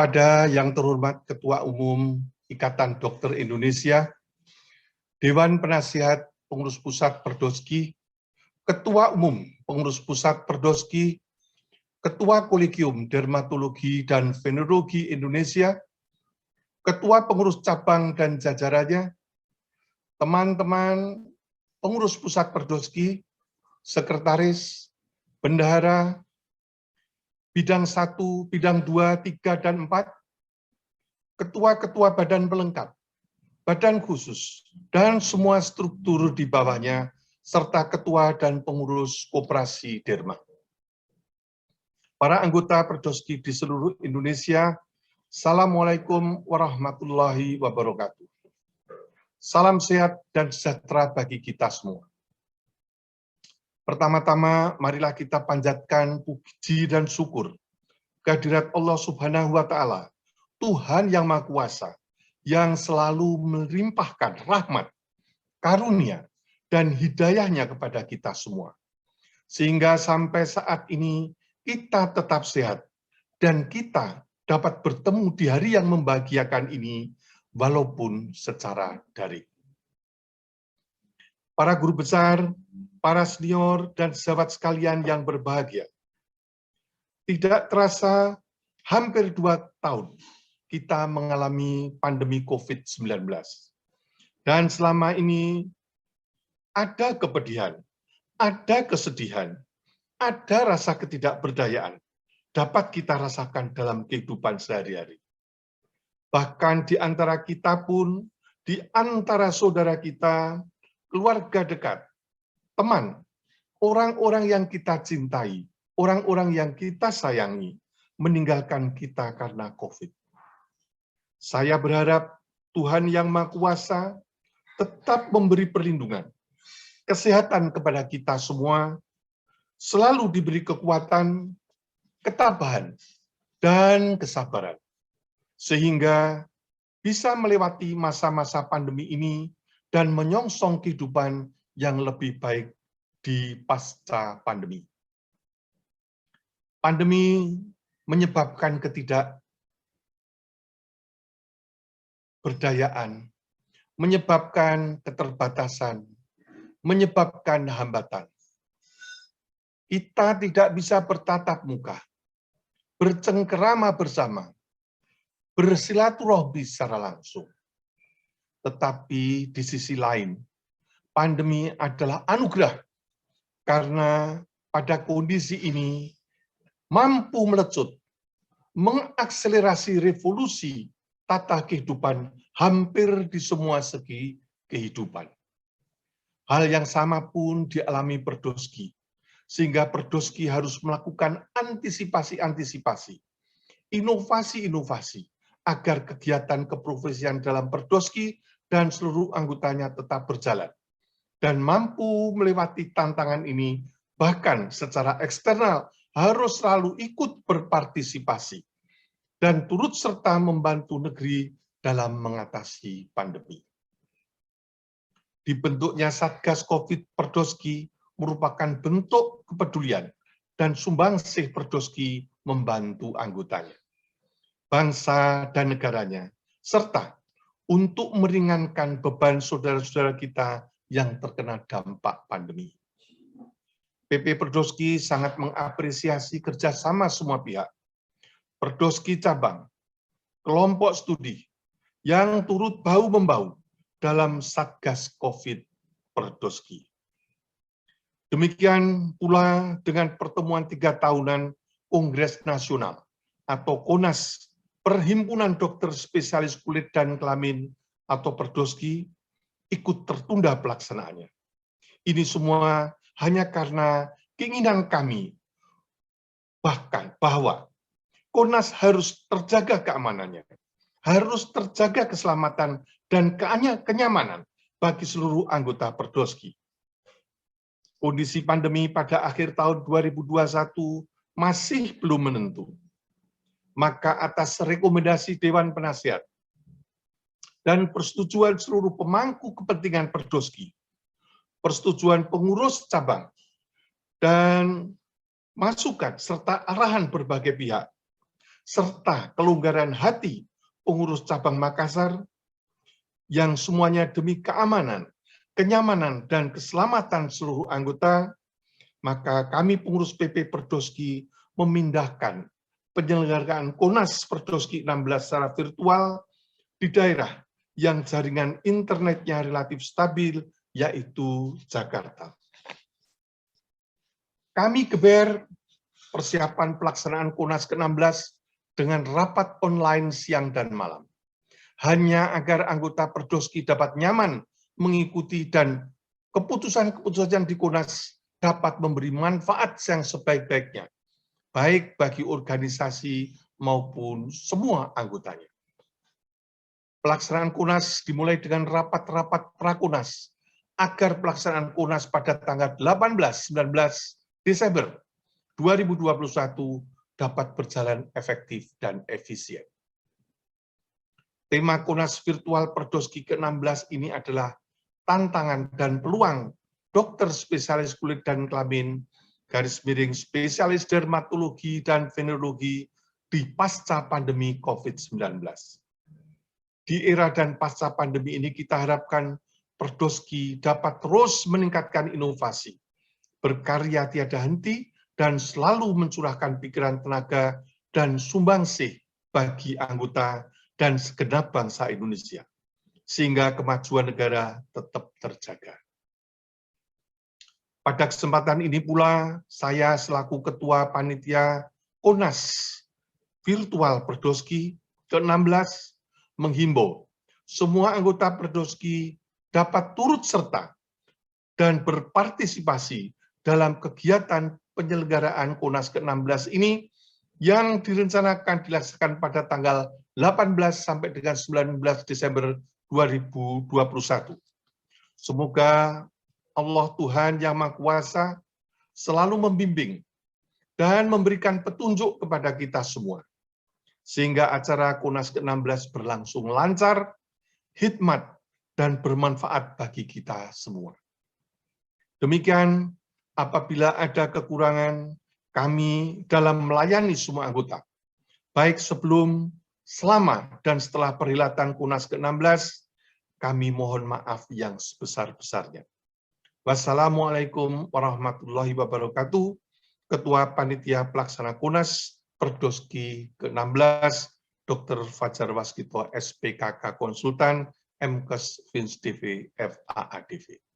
Pada yang terhormat Ketua Umum Ikatan Dokter Indonesia, Dewan Penasihat Pengurus Pusat Perdoski, Ketua Umum Pengurus Pusat Perdoski, Ketua Kolegium Dermatologi dan Venerologi Indonesia, Ketua Pengurus Cabang dan jajarannya, teman-teman pengurus Pusat Perdoski, Sekretaris, Bendahara, Bidang 1, Bidang 2, 3, dan 4, Ketua-Ketua Badan Pelengkap, Badan Khusus, dan semua struktur di bawahnya, serta Ketua dan Pengurus Koperasi Derma. Para anggota Perdoski di seluruh Indonesia, Assalamualaikum warahmatullahi wabarakatuh. Salam sehat dan sejahtera bagi kita semua. Pertama-tama, marilah kita panjatkan puji dan syukur kehadirat Allah Subhanahu wa Ta'ala, Tuhan yang Maha Kuasa, yang selalu melimpahkan rahmat, karunia, dan hidayahnya kepada kita semua. Sehingga sampai saat ini kita tetap sehat, dan kita dapat bertemu di hari yang membahagiakan ini, walaupun secara daring. Para guru besar, para senior, dan sahabat sekalian yang berbahagia, tidak terasa hampir 2 tahun kita mengalami pandemi COVID-19. Dan selama ini ada kepedihan, ada kesedihan, ada rasa ketidakberdayaan dapat kita rasakan dalam kehidupan sehari-hari. Bahkan di antara kita pun, di antara saudara kita, keluarga dekat, teman, orang-orang yang kita cintai, orang-orang yang kita sayangi, meninggalkan kita karena COVID. Saya berharap Tuhan yang Maha Kuasa tetap memberi perlindungan, kesehatan kepada kita semua, selalu diberi kekuatan, ketabahan, dan kesabaran, sehingga bisa melewati masa-masa pandemi ini dan menyongsong kehidupan yang lebih baik di pasca pandemi. Pandemi menyebabkan ketidakberdayaan, menyebabkan keterbatasan, menyebabkan hambatan. Kita tidak bisa bertatap muka, bercengkerama bersama, bersilaturahmi secara langsung. Tetapi di sisi lain, pandemi adalah anugerah karena pada kondisi ini mampu melecut, mengakselerasi revolusi tata kehidupan hampir di semua segi kehidupan. Hal yang sama pun dialami Perdoski, sehingga Perdoski harus melakukan antisipasi-antisipasi, inovasi-inovasi, agar kegiatan keprofesian dalam Perdoski dan seluruh anggotanya tetap berjalan, dan mampu melewati tantangan ini, bahkan secara eksternal harus selalu ikut berpartisipasi, dan turut serta membantu negeri dalam mengatasi pandemi. Dibentuknya Satgas COVID Perdoski merupakan bentuk kepedulian dan sumbangsih Perdoski membantu anggotanya, bangsa dan negaranya, serta untuk meringankan beban saudara-saudara kita yang terkena dampak pandemi. PP Perdoski sangat mengapresiasi kerjasama semua pihak, Perdoski cabang, kelompok studi, yang turut bahu-membahu dalam Satgas COVID Perdoski. Demikian pula dengan pertemuan 3 tahunan Kongres Nasional atau KONAS, Perhimpunan Dokter Spesialis Kulit dan Kelamin atau Perdoski, ikut tertunda pelaksanaannya. Ini semua hanya karena keinginan kami, bahkan bahwa KONAS harus terjaga keamanannya, harus terjaga keselamatan dan kenyamanan bagi seluruh anggota Perdoski. Kondisi pandemi pada akhir tahun 2021 masih belum menentu. Maka atas rekomendasi Dewan Penasihat dan persetujuan seluruh pemangku kepentingan Perdoski, persetujuan pengurus cabang, dan masukan serta arahan berbagai pihak, serta kelonggaran hati pengurus cabang Makassar yang semuanya demi keamanan, kenyamanan, dan keselamatan seluruh anggota, maka kami pengurus PP Perdoski memindahkan penyelenggaraan KONAS Perdoski 16 secara virtual di daerah yang jaringan internetnya relatif stabil, yaitu Jakarta. Kami geber persiapan pelaksanaan KONAS ke-16 dengan rapat online siang dan malam. Hanya agar anggota Perdoski dapat nyaman mengikuti dan keputusan-keputusan di KONAS dapat memberi manfaat yang sebaik-baiknya, baik bagi organisasi maupun semua anggotanya. Pelaksanaan KONAS dimulai dengan rapat-rapat praKONAS, agar pelaksanaan KONAS pada tanggal 18-19 Desember 2021 dapat berjalan efektif dan efisien. Tema KONAS virtual Perdoski ke-16 ini adalah tantangan dan peluang dokter spesialis kulit dan kelamin, _spesialis dermatologi dan venerologi di pasca pandemi COVID-19. Di era dan pasca pandemi ini kita harapkan Perdoski dapat terus meningkatkan inovasi, berkarya tiada henti, dan selalu mencurahkan pikiran, tenaga, dan sumbangsih bagi anggota dan segenap bangsa Indonesia, sehingga kemajuan negara tetap terjaga. Pada kesempatan ini pula, saya selaku Ketua Panitia KONAS Virtual Perdoski ke-16 menghimbau semua anggota Perdoski dapat turut serta dan berpartisipasi dalam kegiatan penyelenggaraan KONAS ke-16 ini yang direncanakan dilaksanakan pada tanggal 18 sampai dengan 19 Desember 2021. Semoga Allah Tuhan Yang Maha Kuasa selalu membimbing dan memberikan petunjuk kepada kita semua, sehingga acara KONAS ke-16 berlangsung lancar, hikmat, dan bermanfaat bagi kita semua. Demikian, apabila ada kekurangan kami dalam melayani semua anggota, baik sebelum, selama, dan setelah perhelatan KONAS ke-16, kami mohon maaf yang sebesar-besarnya. Wassalamualaikum warahmatullahi wabarakatuh. Ketua Panitia Pelaksana KONAS Perdoski ke-16, Dr. Fajar Waskito, SPKK Konsultan, MKes Fins DV FAADV.